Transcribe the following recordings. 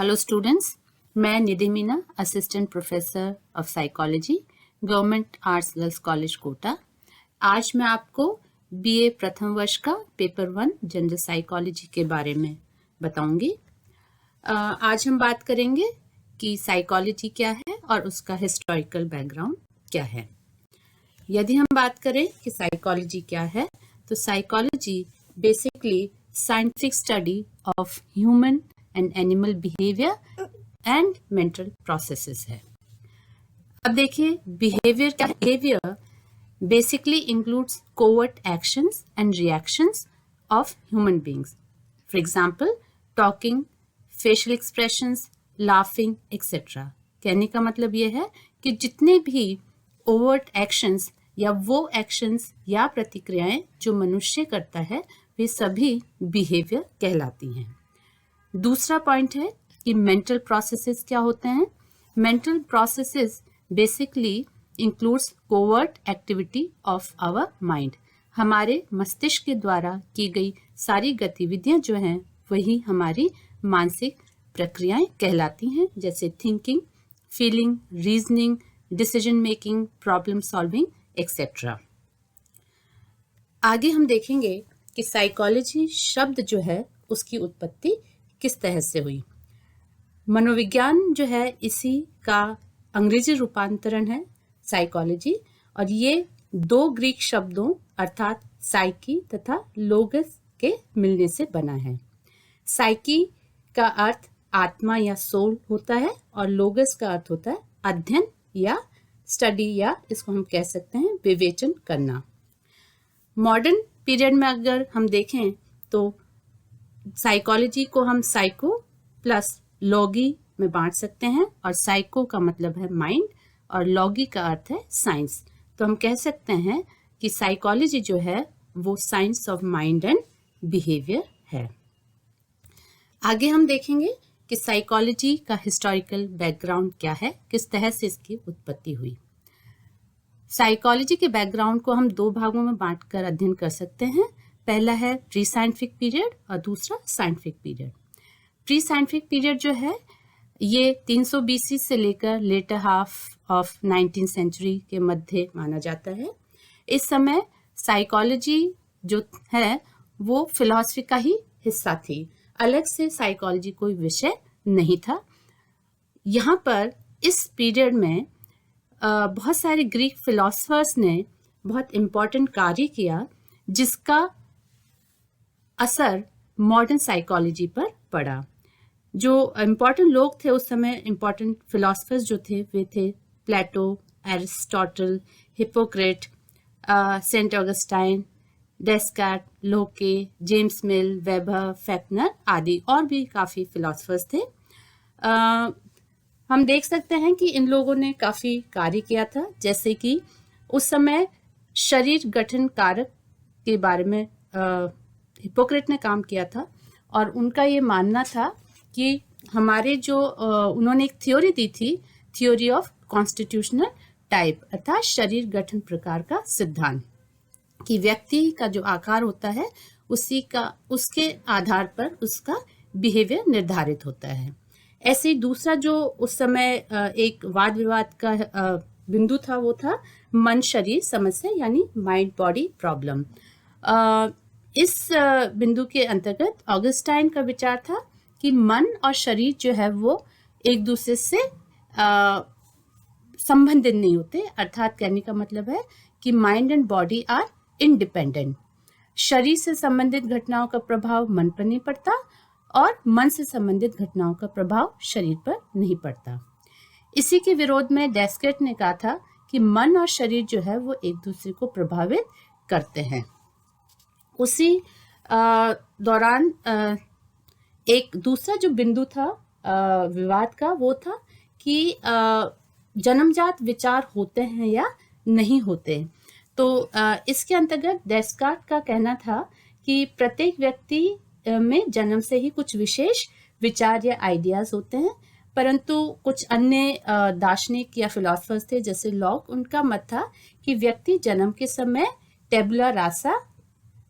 Hello students, मैं Nidhi Meena, assistant professor of psychology, government arts girls college Kota. आज मैं आपको बीए प्रथम वर्ष का पेपर 1 जनरल साइकोलॉजी के बारे में बताऊंगी। आज हम बात करेंगे कि साइकोलॉजी क्या है और उसका हिस्टोरिकल बैकग्राउंड क्या है। यदि हम बात करें कि साइकोलॉजी क्या है, तो psychology basically scientific study of human and animal behaviour and mental processes है। अब देखिए बिहेवियर क्या है। Behaviour basically includes covert actions and reactions of human beings, for example talking, facial expressions, laughing etcetera. कहने का मतलब यह है कि जितने भी ओवर्ट एक्शंस या वो एक्शंस या प्रतिक्रियाएं जो मनुष्य करता है वे सभी बिहेवियर कहलाती हैं। दूसरा पॉइंट है कि मेंटल प्रोसेसेस क्या होते हैं। Mental processes basically includes covert activity of our mind. हमारे मस्तिष्क के द्वारा की गई सारी गतिविधियां जो हैं वही हमारी मानसिक प्रक्रियाएं कहलाती हैं, जैसे thinking, feeling, reasoning, decision making, problem solving etcetera. आगे हम देखेंगे कि साइकोलॉजी शब्द जो है उसकी उत्पत्ति किस तरह से हुई। मनोविज्ञान जो है इसी का अंग्रेजी रूपांतरण है साइकोलॉजी, और ये दो ग्रीक शब्दों अर्थात साइकी तथा लोगस के मिलने से बना है। साइकी का अर्थ आत्मा या सोल होता है और लोगस का अर्थ होता है अध्ययन या स्टडी, या इसको हम कह सकते हैं विवेचन करना। मॉडर्न पीरियड में अगर हम देखें तो साइकोलॉजी को हम साइको प्लस लॉगी में बांट सकते हैं, और साइको का मतलब है माइंड और लॉगी का अर्थ है साइंस। तो हम कह सकते हैं कि साइकोलॉजी जो है वो science of mind and behaviour है। आगे हम देखेंगे कि साइकोलॉजी का हिस्टोरिकल बैकग्राउंड क्या है, किस तरह से इसकी उत्पत्ति हुई। साइकोलॉजी के बैकग्राउंड को हम दो भागों में बांटकर अध्ययन कर सकते हैं। पहला है प्री साइंटिफिक पीरियड और दूसरा scientific period. Pre scientific period जो है ये 300 BC से लेकर letter half of 19th century के मध्य माना जाता है। इस समय साइकोलॉजी जो है वो फिलॉसफी का ही हिस्सा थी, अलग से साइकोलॉजी कोई विषय नहीं था। यहाँ पर इस पीरियड में बहुत सारे ग्रीक फिलोसफर्स ने बहुत इम्पोर्टेंट कार्य किया जिसका असर मॉडर्न साइकोलॉजी पर पड़ा। जो इम्पोर्टेंट लोग थे उस समय, इम्पोर्टेंट फिलोसफर्स जो थे वे थे प्लेटो, एरिस्टोटल, हिपोक्रेट, सेंट ऑगस्टाइन, डेस्कार्ट, लोके, जेम्स मिल, वेबर, फेक्नर आदि और भी काफ़ी फिलोसफर्स थे। हम देख सकते हैं कि इन लोगों ने काफ़ी कार्य किया था, जैसे कि उस समय शरीर गठन कारक के बारे में हिपोक्रेट ने काम किया था, और उनका ये मानना था कि हमारे जो उन्होंने एक थ्योरी दी थी, थ्योरी ऑफ कॉन्स्टिट्यूशनल टाइप अर्थात शरीर गठन प्रकार का सिद्धांत, कि व्यक्ति का जो आकार होता है उसके आधार पर उसका बिहेवियर निर्धारित होता है। ऐसे ही दूसरा जो उस समय एक वाद विवाद का बिंदु था वो था मन शरीर समस्या, यानी माइंड बॉडी प्रॉब्लम। इस बिंदु के अंतर्गत ऑगस्टाइन का विचार था कि मन और शरीर जो है वो एक दूसरे से संबंधित नहीं होते, अर्थात कहने का मतलब है कि mind and body are independent. शरीर से संबंधित घटनाओं का प्रभाव मन पर नहीं पड़ता और मन से संबंधित घटनाओं का प्रभाव शरीर पर नहीं पड़ता। इसी के विरोध में डेस्केर्ट ने कहा था कि मन और शरीर जो है वो एक दूसरे को प्रभावित करते हैं। उसी दौरान एक दूसरा जो बिंदु था विवाद का वो था कि जन्मजात विचार होते हैं या नहीं होते। तो इसके अंतर्गत डेस्कार्ट का कहना था कि प्रत्येक व्यक्ति में जन्म से ही कुछ विशेष विचार या आइडियाज होते हैं, परंतु कुछ अन्य दार्शनिक या फिलोसफर्स थे जैसे लॉक, उनका मत था कि व्यक्ति जन्म के समय टेबुला रासा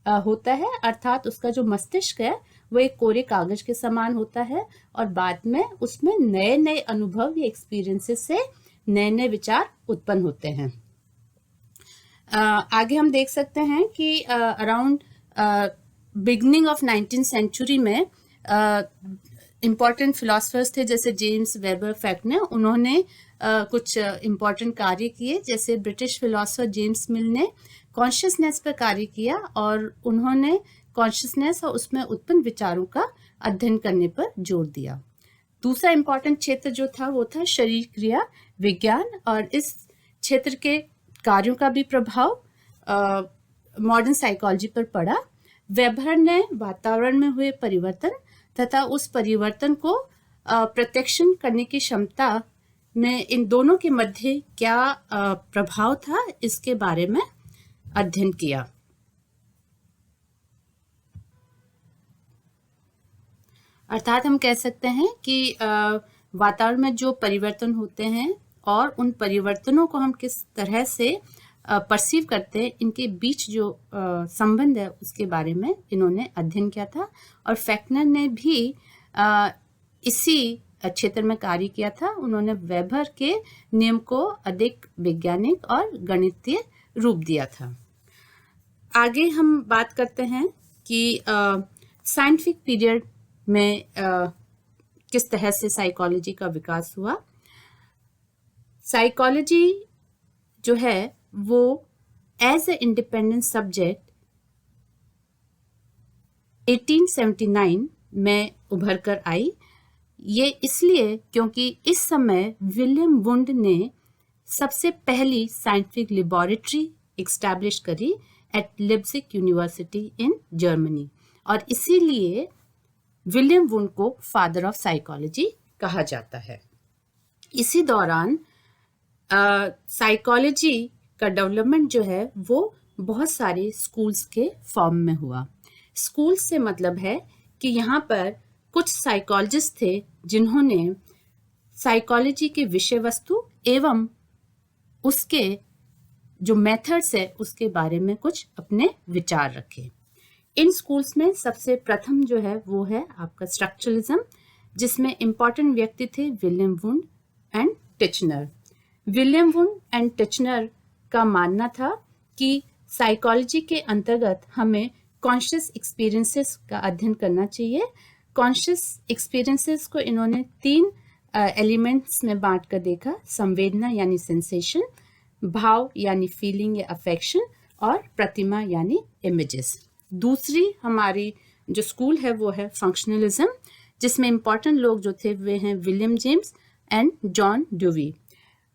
होता है, अर्थात उसका जो मस्तिष्क है वो एक कोरे कागज के समान होता है और बाद में उसमें नए नए अनुभव या एक्सपीरियंसेस से नए नए विचार उत्पन्न होते हैं। आगे हम देख सकते हैं कि around beginning of 19th century में इम्पॉर्टेंट फिलोसफर्स थे जैसे जेम्स वेबर फैक्टनर, उन्होंने कुछ इम्पॉर्टेंट कार्य किए। जैसे ब्रिटिश फिलोसफर जेम्स मिल ने कॉन्शियसनेस पर कार्य किया और उन्होंने कॉन्शियसनेस और उसमें उत्पन्न विचारों का अध्ययन करने पर जोर दिया। दूसरा इम्पॉर्टेंट क्षेत्र जो था वो था शरीर क्रिया विज्ञान, और इस क्षेत्र के कार्यों का भी प्रभाव मॉडर्न साइकोलॉजी पर पड़ा। वेबर ने वातावरण में हुए परिवर्तन तथा उस परिवर्तन को प्रत्यक्षण करने की क्षमता में इन दोनों के मध्य क्या प्रभाव था, इसके बारे में अध्ययन किया। अर्थात हम कह सकते हैं कि वातावरण में जो परिवर्तन होते हैं और उन परिवर्तनों को हम किस तरह से परसीव करते हैं, इनके बीच जो संबंध है उसके बारे में इन्होंने अध्ययन किया था। और फैक्टनर ने भी इसी क्षेत्र में कार्य किया था। उन्होंने वेबर के नियम को अधिक वैज्ञानिक और गणितीय रूप दिया था। आगे हम बात करते हैं कि साइंटिफिक पीरियड में किस तरह से साइकोलॉजी का विकास हुआ। साइकोलॉजी जो है वो एज ए इंडिपेंडेंट सब्जेक्ट 1879 में उभर कर आई। ये इसलिए क्योंकि इस समय विलियम वुंड ने सबसे पहली साइंटिफिक लेबोरेटरी एस्टैब्लिश करी at Leipzig university in Germany, और इसीलिए विलियम वुंड को फादर ऑफ साइकोलॉजी कहा जाता है। इसी दौरान साइकोलॉजी का डेवलपमेंट जो है वो बहुत सारे स्कूल्स के फॉर्म में हुआ। स्कूल से मतलब है कि यहाँ पर कुछ साइकोलॉजिस्ट थे जिन्होंने साइकोलॉजी के विषय वस्तु एवं उसके जो मेथड्स है उसके बारे में कुछ अपने विचार रखे। इन स्कूल्स में सबसे प्रथम जो है वो है आपका स्ट्रक्चरलिज्म, जिसमें इंपॉर्टेंट व्यक्ति थे William wound and Titchener. William wound and Titchener का मानना था कि साइकोलॉजी के अंतर्गत हमें कॉन्शियस एक्सपीरियंसेस का अध्ययन करना चाहिए। कॉन्शियस एक्सपीरियंसेस को इन्होंने 3 एलिमेंट्स में बांट कर देखा: संवेदना यानी सेंसेशन, भाव यानी फीलिंग या अफेक्शन, और प्रतिमा यानी इमेजेस। दूसरी हमारी जो स्कूल है वो है फंक्शनलिज्म, जिसमें इंपॉर्टेंट लोग जो थे वे हैं William James and John dewy.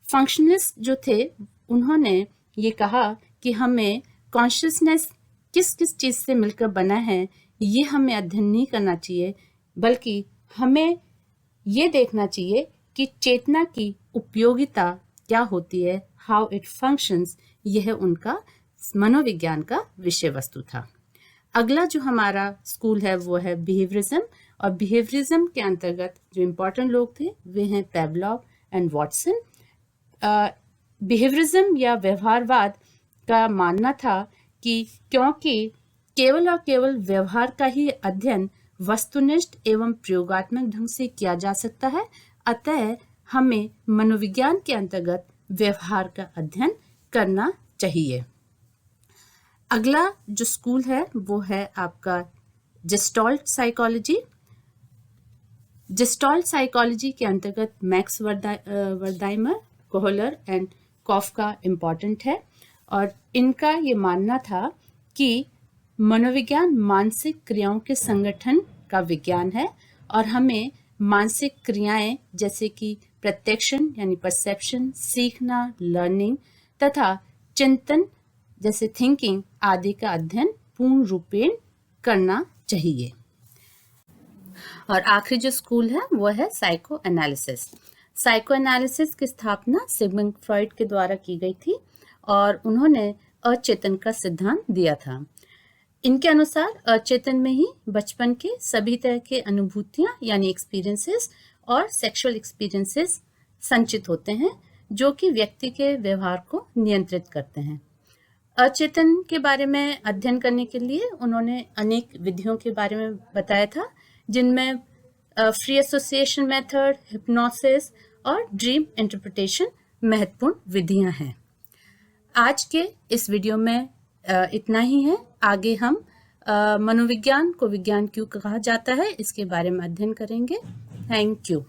Functionalist जो थे उन्होंने ये कहा कि हमें कॉन्शियसनेस किस किस चीज़ से मिलकर बना है ये हमें अध्ययन नहीं करना चाहिए, बल्कि हमें ये देखना चाहिए कि चेतना की उपयोगिता क्या होती है, हाउ इट फंक्शंस। यह उनका मनोविज्ञान का विषय वस्तु था। अगला जो हमारा स्कूल है वो है बिहेवियरिज्म, और बिहेवियरिज्म के अंतर्गत जो इम्पोर्टेंट लोग थे वे हैं पेवलॉव एंड वॉटसन। बिहेवियरिज्म या व्यवहारवाद का मानना था कि क्योंकि केवल और केवल व्यवहार का ही अध्ययन वस्तुनिष्ठ एवं प्रयोगात्मक ढंग से किया जा सकता है, अतः हमें मनोविज्ञान के अंतर्गत व्यवहार का अध्ययन करना चाहिए। अगला जो स्कूल है वो है आपका जेस्टॉल्ट साइकोलॉजी। जेस्टॉल्ट साइकोलॉजी के अंतर्गत मैक्स वर्दाइमर, कोहलर एंड कॉफका इम्पॉर्टेंट है, और इनका ये मानना था कि मनोविज्ञान मानसिक क्रियाओं के संगठन का विज्ञान है और हमें मानसिक क्रियाएं जैसे कि प्रत्यक्षण यानी परसेप्शन, सीखना लर्निंग तथा चिंतन जैसे थिंकिंग आदि का अध्ययन पूर्ण रूपेण करना चाहिए। और आखिरी जो स्कूल है वो है साइको एनालिसिस। साइको एनालिसिस की स्थापना सिगमंड फ्रॉइड के द्वारा की गई थी और उन्होंने अचेतन का सिद्धांत दिया था। इनके अनुसार अचेतन में ही बचपन के सभी तरह के अनुभूतियां यानी एक्सपीरियंसेस और सेक्सुअल एक्सपीरियंसेस संचित होते हैं जो कि व्यक्ति के व्यवहार को नियंत्रित करते हैं। अचेतन के बारे में अध्ययन करने के लिए उन्होंने अनेक विधियों के बारे में बताया था, जिनमें फ्री एसोसिएशन मेथड, हिप्नोसिस और ड्रीम इंटरप्रिटेशन महत्वपूर्ण विधियां हैं। आज के इस वीडियो में इतना ही है। आगे हम मनोविज्ञान को विज्ञान क्यों कहा जाता है इसके बारे में अध्ययन करेंगे। Thank you.